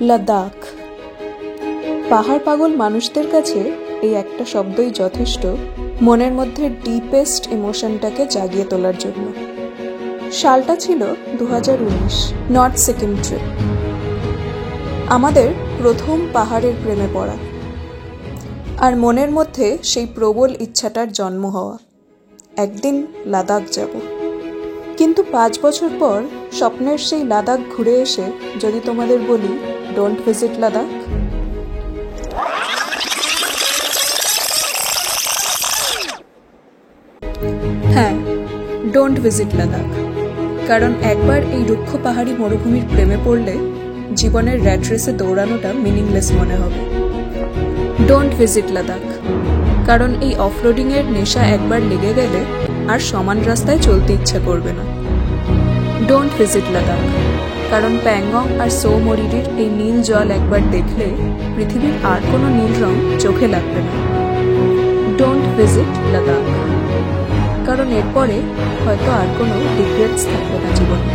লাদাখ। পাহাড় পাগল মানুষদের কাছে এই একটা শব্দই যথেষ্ট মনের মধ্যে ডিপেস্ট ইমোশনটাকে জাগিয়ে তোলার জন্য। সালটা ছিল 2019, নর্থ সিকিম ট্রিপ। আমাদের প্রথম পাহাড়ের প্রেমে পড়া, আর মনের মধ্যে সেই প্রবল ইচ্ছাটার জন্ম হওয়া, একদিন লাদাখ যাব। কিন্তু 5 বছর পর স্বপ্নের সেই লাদাখ ঘুরে এসে যদি তোমাদের বলি ডোন্ট ভিজিট লাদাখ, হ্যাঁ, ডোন্ট ভিজিট লাদাখ। কারণ একবার এই রুক্ষ পাহাড়ি মরুভূমির প্রেমে পড়লে জীবনের র্যাট রেসে দৌড়ানোটা মিনিংলেস মনে হবে। ডোন্ট ভিজিট লাদাখ কারণ এই অফরোডিংয়ের নেশা একবার লেগে গেলে আর সমান রাস্তায় চলতে ইচ্ছা করবে না। ডোন্ট ভিজিট লাদাখ কারণ প্যাংগং আর সো মরিরির এই নীল জল একবার দেখলে পৃথিবীর আর কোনো নীল রং চোখে লাগবে না। ডোন্ট ভিজিট লাদাখ কারণ এরপরে হয়তো আর কোনো রিগ্রেটস থাকবে না জীবনে।